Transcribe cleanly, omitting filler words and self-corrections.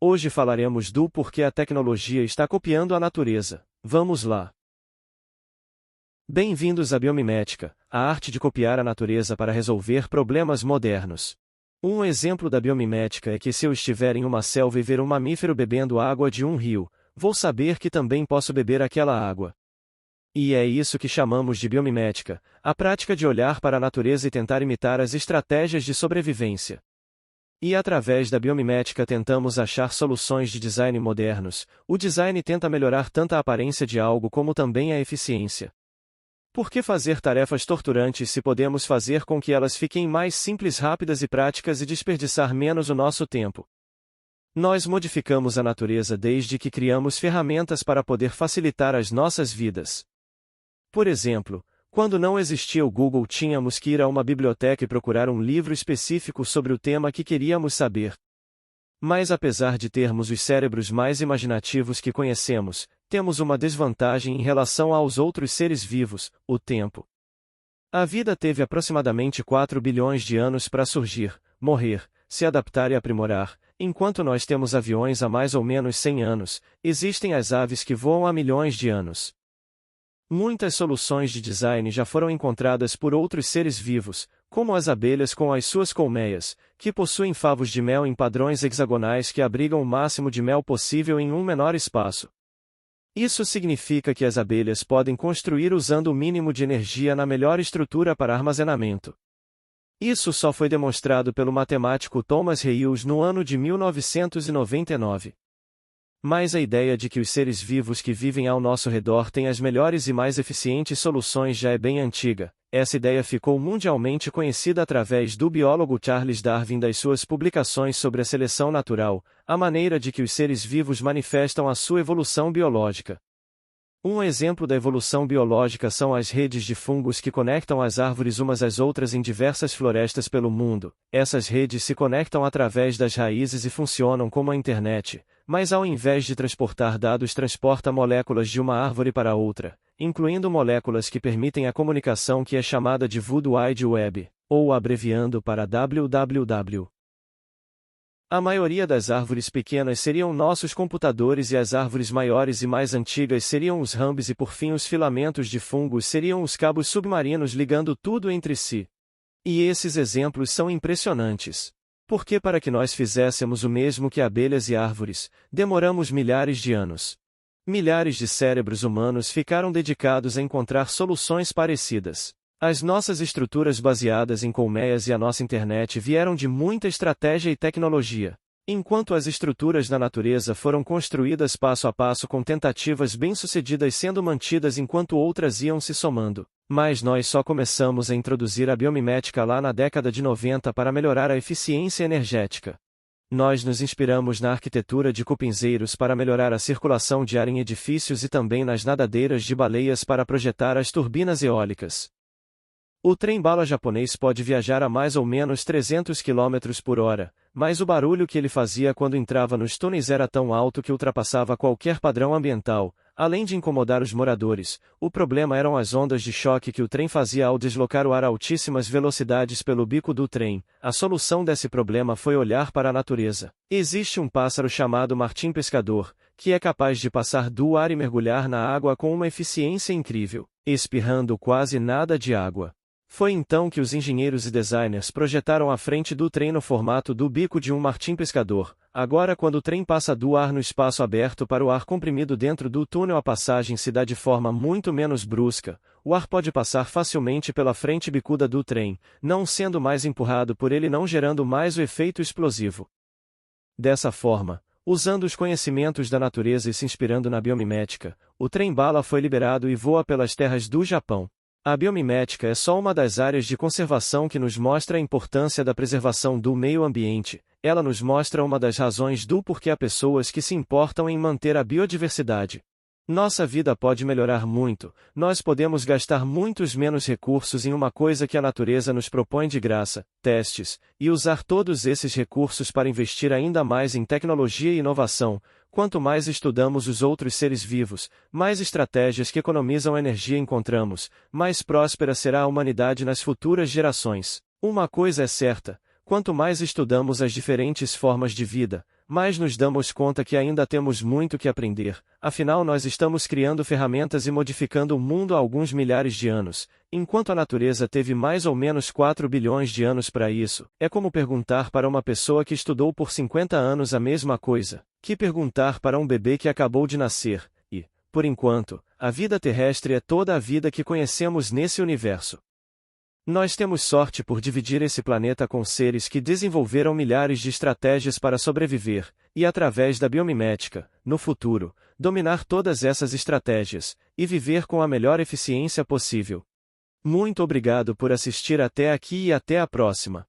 Hoje falaremos do porquê a tecnologia está copiando a natureza. Vamos lá! Bem-vindos à biomimética, a arte de copiar a natureza para resolver problemas modernos. Um exemplo da biomimética é que se eu estiver em uma selva e ver um mamífero bebendo água de um rio, vou saber que também posso beber aquela água. E é isso que chamamos de biomimética, a prática de olhar para a natureza e tentar imitar as estratégias de sobrevivência. E através da biomimética tentamos achar soluções de design modernos. O design tenta melhorar tanto a aparência de algo como também a eficiência. Por que fazer tarefas torturantes se podemos fazer com que elas fiquem mais simples, rápidas e práticas e desperdiçar menos o nosso tempo? Nós modificamos a natureza desde que criamos ferramentas para poder facilitar as nossas vidas. Por exemplo, quando não existia o Google, tínhamos que ir a uma biblioteca e procurar um livro específico sobre o tema que queríamos saber. Mas apesar de termos os cérebros mais imaginativos que conhecemos, temos uma desvantagem em relação aos outros seres vivos: o tempo. A vida teve aproximadamente 4 bilhões de anos para surgir, morrer, se adaptar e aprimorar. Enquanto nós temos aviões há mais ou menos 100 anos, existem as aves que voam há milhões de anos. Muitas soluções de design já foram encontradas por outros seres vivos, como as abelhas com as suas colmeias, que possuem favos de mel em padrões hexagonais que abrigam o máximo de mel possível em um menor espaço. Isso significa que as abelhas podem construir usando o mínimo de energia na melhor estrutura para armazenamento. Isso só foi demonstrado pelo matemático Thomas Hales no ano de 1999. Mas a ideia de que os seres vivos que vivem ao nosso redor têm as melhores e mais eficientes soluções já é bem antiga. Essa ideia ficou mundialmente conhecida através do biólogo Charles Darwin das suas publicações sobre a seleção natural, a maneira de que os seres vivos manifestam a sua evolução biológica. Um exemplo da evolução biológica são as redes de fungos que conectam as árvores umas às outras em diversas florestas pelo mundo. Essas redes se conectam através das raízes e funcionam como a internet, mas ao invés de transportar dados, transporta moléculas de uma árvore para outra, incluindo moléculas que permitem a comunicação que é chamada de World Wide Web, ou abreviando para WWW. A maioria das árvores pequenas seriam nossos computadores e as árvores maiores e mais antigas seriam os ramos e por fim os filamentos de fungos seriam os cabos submarinos ligando tudo entre si. E esses exemplos são impressionantes. Porque para que nós fizéssemos o mesmo que abelhas e árvores, demoramos milhares de anos. Milhares de cérebros humanos ficaram dedicados a encontrar soluções parecidas. As nossas estruturas baseadas em colmeias e a nossa internet vieram de muita estratégia e tecnologia. Enquanto as estruturas na natureza foram construídas passo a passo com tentativas bem-sucedidas sendo mantidas enquanto outras iam se somando. Mas nós só começamos a introduzir a biomimética lá na década de 90 para melhorar a eficiência energética. Nós nos inspiramos na arquitetura de cupinzeiros para melhorar a circulação de ar em edifícios e também nas nadadeiras de baleias para projetar as turbinas eólicas. O trem-bala japonês pode viajar a mais ou menos 300 km por hora, mas o barulho que ele fazia quando entrava nos túneis era tão alto que ultrapassava qualquer padrão ambiental. Além de incomodar os moradores, o problema eram as ondas de choque que o trem fazia ao deslocar o ar a altíssimas velocidades pelo bico do trem. A solução desse problema foi olhar para a natureza. Existe um pássaro chamado martim pescador, que é capaz de passar do ar e mergulhar na água com uma eficiência incrível, espirrando quase nada de água. Foi então que os engenheiros e designers projetaram a frente do trem no formato do bico de um martim pescador. Agora, quando o trem passa do ar no espaço aberto para o ar comprimido dentro do túnel, a passagem se dá de forma muito menos brusca. O ar pode passar facilmente pela frente bicuda do trem, não sendo mais empurrado por ele, não gerando mais o efeito explosivo. Dessa forma, usando os conhecimentos da natureza e se inspirando na biomimética, o trem-bala foi liberado e voa pelas terras do Japão. A biomimética é só uma das áreas de conservação que nos mostra a importância da preservação do meio ambiente. Ela nos mostra uma das razões do porquê há pessoas que se importam em manter a biodiversidade. Nossa vida pode melhorar muito, nós podemos gastar muitos menos recursos em uma coisa que a natureza nos propõe de graça, testes, e usar todos esses recursos para investir ainda mais em tecnologia e inovação. Quanto mais estudamos os outros seres vivos, mais estratégias que economizam energia encontramos, mais próspera será a humanidade nas futuras gerações. Uma coisa é certa: quanto mais estudamos as diferentes formas de vida, mas nos damos conta que ainda temos muito que aprender, afinal nós estamos criando ferramentas e modificando o mundo há alguns milhares de anos, enquanto a natureza teve mais ou menos 4 bilhões de anos para isso. É como perguntar para uma pessoa que estudou por 50 anos a mesma coisa, que perguntar para um bebê que acabou de nascer, e, por enquanto, a vida terrestre é toda a vida que conhecemos nesse universo. Nós temos sorte por dividir esse planeta com seres que desenvolveram milhares de estratégias para sobreviver, e através da biomimética, no futuro, dominar todas essas estratégias, e viver com a melhor eficiência possível. Muito obrigado por assistir até aqui e até a próxima.